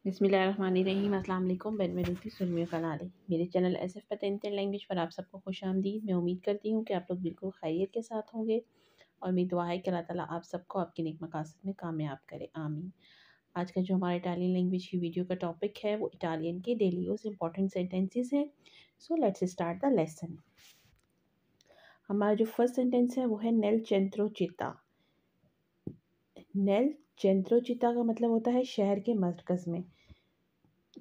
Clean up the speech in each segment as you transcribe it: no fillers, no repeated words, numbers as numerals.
बिस्मिल्लाहिर्रहमानिर्रहीम। अस्सलाम वालेकुम। मैं रुचि सुरमिया कनाली। मेरे चैनल SF पतंजल लैंग्वेज पर आप सबको खुशामदीद। मैं उम्मीद करती हूँ कि आप लोग बिल्कुल खैरियत के साथ होंगे और मेरी दुआ है कि अल्लाह ताला आप सबको आपके नेक मकासद में कामयाब करे, आमीन। आज का जो हमारा इटालियन लैंग्वेज की वीडियो का टॉपिक है वो इटालियन के डेली यूज इंपॉर्टेंट सेंटेंसेस हैं। So let's start the lesson. हमारा जो फर्स्ट सेंटेंस है वो है नेल चेंट्रो चिता। नेल चेंट्रो चिता का मतलब होता है शहर के मरकज़ में।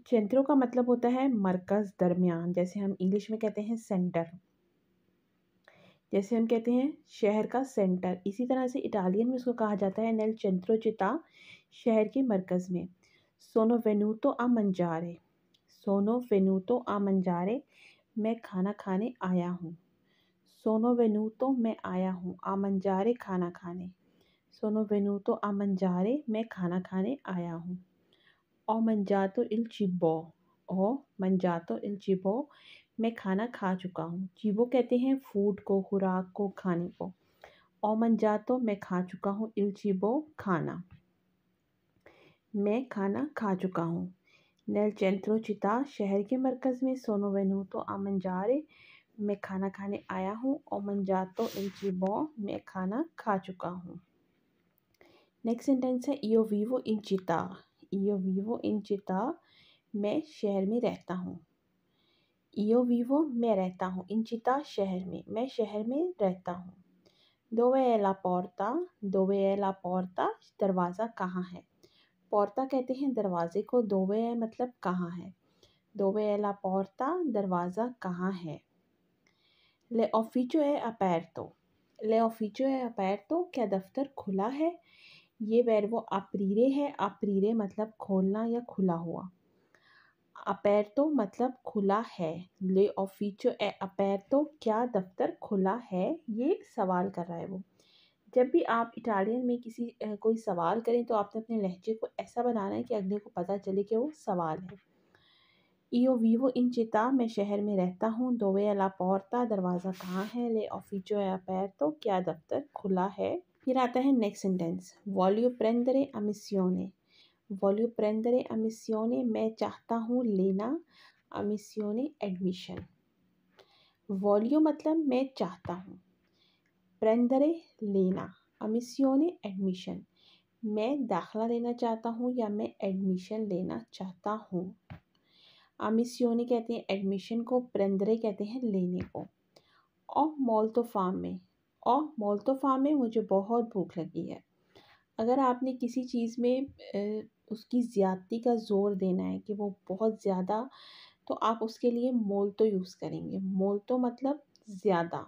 चेंट्रो का मतलब होता है मरकज़, दरमियान, जैसे हम इंग्लिश में कहते हैं सेंटर। जैसे हम कहते हैं शहर का सेंटर, इसी तरह से इटालियन में उसको कहा जाता है नेल चेंट्रो चिता, शहर के मरकज़ में। सोनो वेनुतो आ मंजारे। सोनो वेनुतो आ मंजारे, मैं खाना खाने आया हूँ। सोनो वेनुतो, मैं आया हूँ। आ मंजारे, खाना खाने। सोनो वेनुतो आ मंजारे, मैं खाना खाने आया हूँ। ओ मंजातो इल चिबो। ओ मंजातो इल चिबो, मैं खाना खा चुका हूँ। चिबो कहते हैं फूड को, खुराक को, खाने को। ओ मंजातो, मैं खा चुका हूँ। इल चिबो, खाना। मैं खाना खा चुका हूँ। नेल चेंट्रो चिता, शहर के मरकज़ में। सोनो वेनुतो आ मंजारे, मैं खाना खाने आया हूँ। ओ मंजातो इल चिबो, मैं खाना खा चुका हूँ। नेक्स्ट सेंटेंस है इयो वीवो इन चिता। इयो वीवो इन चिता, मैं शहर में रहता हूँ। इयो वीवो, मैं रहता हूँ। इन चिता, शहर में, मैं शहर में रहता हूँ। दोवे è la porta। दोवे è la porta, दरवाज़ा कहाँ है। पोर्ता कहते हैं दरवाजे को, दोवे है मतलब कहाँ है। दोवे è la porta, दरवाज़ा कहाँ है। ले ufficio è aperto। ले ufficio è aperto, क्या दफ्तर खुला है। ये वर्बो अप्रीरे है। अप्रीरे मतलब खोलना या खुला हुआ। अपेर्तो मतलब खुला है। ले ऑफिचो ए अपेर्तो, क्या दफ्तर खुला है। ये सवाल कर रहा है वो। जब भी आप इटालियन में कोई सवाल करें तो आपने अपने लहजे को ऐसा बनाना है कि अगले को पता चले कि वो सवाल है। इयो वीवो इन चिता, मैं शहर में रहता हूँ। दोवे अला पोर्ता, दरवाज़ा कहाँ है। ले ऑफिचो ए अपेर्तो, क्या दफ्तर खुला है। फिर आता है नेक्स्ट सेंटेंस, वॉल्यू प्रेंदरे अमिसियोने। वॉल्यू प्रेंदरे अमिसियोने, मैं चाहता हूँ लेना। अमिसियोने, एडमिशन। वॉल्यू मतलब मैं चाहता हूँ। प्रेंदरे, लेना। अमिसियोने, एडमिशन। मैं दाखला लेना चाहता हूँ या मैं एडमिशन लेना चाहता हूँ। अमिसियोने कहते हैं एडमिशन को, प्रेंदरे कहते हैं लेने को। और मोल्तो फाम में। और मोल्तो फाम में, मुझे बहुत भूख लगी है। अगर आपने किसी चीज़ में उसकी ज़्यादती का ज़ोर देना है कि वो बहुत ज़्यादा, तो आप उसके लिए मोल्तो यूज़ करेंगे। मोल्तो मतलब ज़्यादा।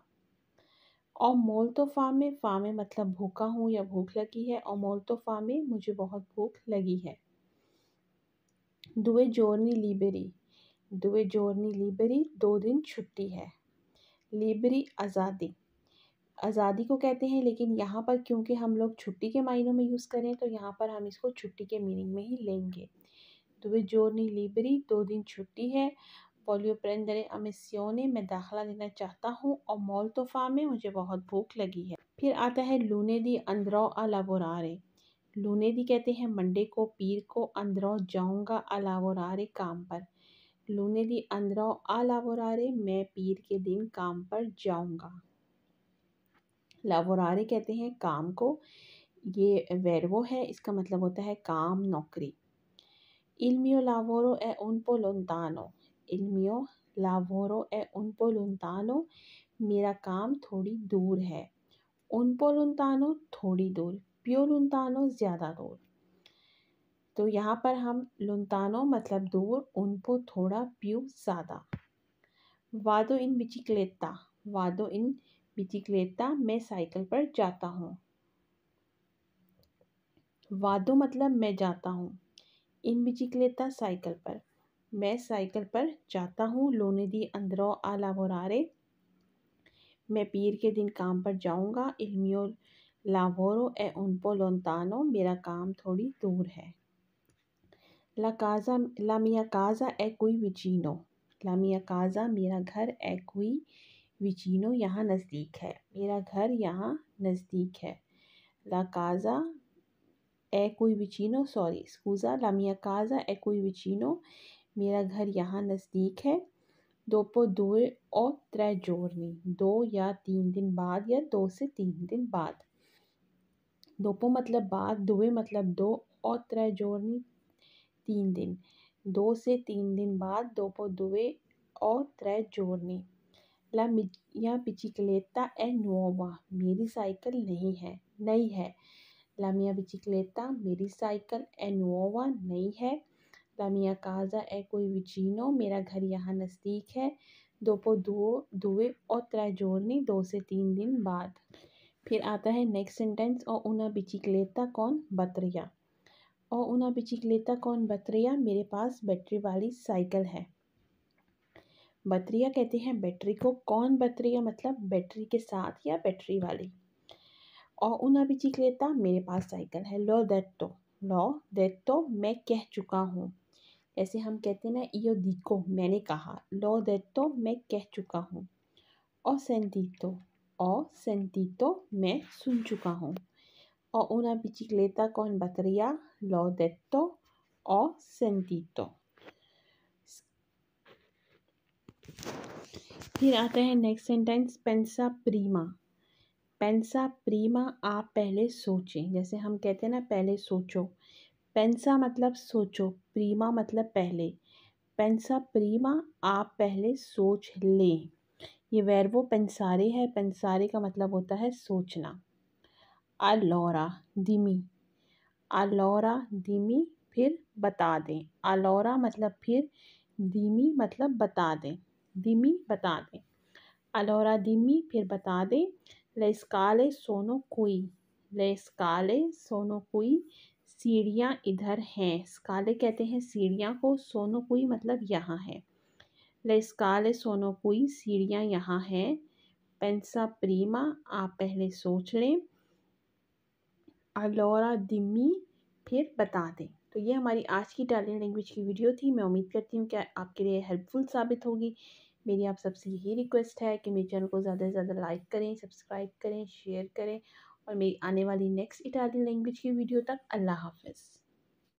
और मोल्तो फामे मतलब भूखा हूँ या भूख लगी है। और मोल्तो फामे, मुझे बहुत भूख लगी है। दुए जोर्नी लिबेरी। दुए जोर्नी लिबेरी, 2 दिन छुट्टी है। लिबेरी, आज़ादी। आज़ादी को कहते हैं, लेकिन यहाँ पर क्योंकि हम लोग छुट्टी के मायनों में यूज़ करें तो यहाँ पर हम इसको छुट्टी के मीनिंग में ही लेंगे। दुए जोर्नी लिबरी, 2 दिन छुट्टी है। वॉल्यू प्रेंदरे अमिसियोने, मैं दाखला लेना चाहता हूँ। और मोल्तो फामे, मुझे बहुत भूख लगी है। फिर आता है लूनेदी अंदरो आ लावोरारे। लूनेदी कहते हैं मंडे को, पीर को। अंदरो, जाऊँगा। आ लावोरारे, काम पर। लूनेदी अंदरो आ लावोरारे, मैं पीर के दिन काम पर जाऊँगा। लावोरारे कहते हैं काम को। ये वर्बो है, इसका मतलब होता है काम, नौकरी। Il mio lavoro è un po' lontano। Il mio lavoro è un po' lontano, मेरा काम थोड़ी दूर है। Un po' lontano, थोड़ी दूर। Più lontano, ज़्यादा दूर। तो यहाँ पर हम lontano मतलब दूर, un po' थोड़ा, più ज़्यादा। वादो इन बिचिक्लेता। वादो इन बिचिक्लेता, मैं साइकिल पर जाता हूँ। वादो मतलब मैं जाता हूँ। इन बिचिक्लेता, साइकिल पर। मैं साइकिल पर जाता हूँ। लोनेदी अंदरो आ लावोरारे, मैं पीर के दिन काम पर जाऊँगा। इल मियो लावोरो ए un po' lontano, मेरा काम थोड़ी दूर है। La mia casa è qui vicino। La mia casa, मेरा घर, è qui vicino, यहाँ नज़दीक है। मेरा घर यहाँ नज़दीक है। La casa è qui vicino, sorry स्कूज़ा, la mia casa è qui vicino, मेरा घर यहाँ नज़दीक है। dopo 2 o 3 giorni, 2 या 3 दिन बाद या 2 से 3 दिन बाद। dopo मतलब बाद, 2 मतलब 2 और 3 giorni 3 दिन, 2 से 3 दिन बाद dopo 2 o 3 giorni। La mia bicicletta è nuova, मेरी साइकिल नई है। La mia bicicletta, मेरी साइकिल è nuova, नई है। La mia casa è qui vicino, मेरा घर यहाँ नज़दीक है। dopo 2 o 3 giorni, 2 से 3 दिन बाद। फिर आता है नेक्स्ट सेंटेंस, और una bicicletta con batteria। और una bicicletta con batteria, मेरे पास बैटरी वाली साइकिल है। बतरिया कहते हैं बैटरी को, कौन बतरिया मतलब बैटरी के साथ या बैटरी वाली। और una bicicletta, मेरे पास साइकिल है। l'ho detto मैं कह चुका हूँ। ऐसे हम कहते हैं ना, io dico मैंने कहा, l'ho detto मैं कह चुका हूँ। ho sentito मैं सुन चुका हूँ। और una bicicletta con batteria, l'ho detto, ho sentito। फिर आता है नेक्स्ट सेंटेंस, पेंसा प्रीमा। पेंसा प्रीमा, आप पहले सोचें। जैसे हम कहते हैं ना, पहले सोचो। पेंसा मतलब सोचो, प्रीमा मतलब पहले। पेंसा प्रीमा, आप पहले सोच लें। ये वर्बो पेंसारे है। पेंसारे का मतलब होता है सोचना। allora dimmi, allora dimmi, फिर बता दें। allora मतलब फिर, dimmi मतलब बता दें। dimmi बता दें। allora dimmi फिर बता दें। le scale sono qui, le scale sono qui, सीढ़ियाँ इधर हैं। स्काले कहते हैं सीढ़ियाँ को, सोनो कोई मतलब यहाँ है। le scale sono qui, सीढ़ियाँ यहाँ हैं। pensa prima, आप पहले सोच लें। allora dimmi, फिर बता दें। तो ये हमारी आज की इटालियन लैंग्वेज की वीडियो थी। मैं उम्मीद करती हूँ कि आपके लिए हेल्पफुल साबित होगी। मेरी आप सबसे यही रिक्वेस्ट है कि मेरे चैनल को ज़्यादा से ज़्यादा लाइक करें, सब्सक्राइब करें, शेयर करें। और मेरी आने वाली नेक्स्ट इटालियन लैंग्वेज की वीडियो तक अल्लाह हाफ़िज़।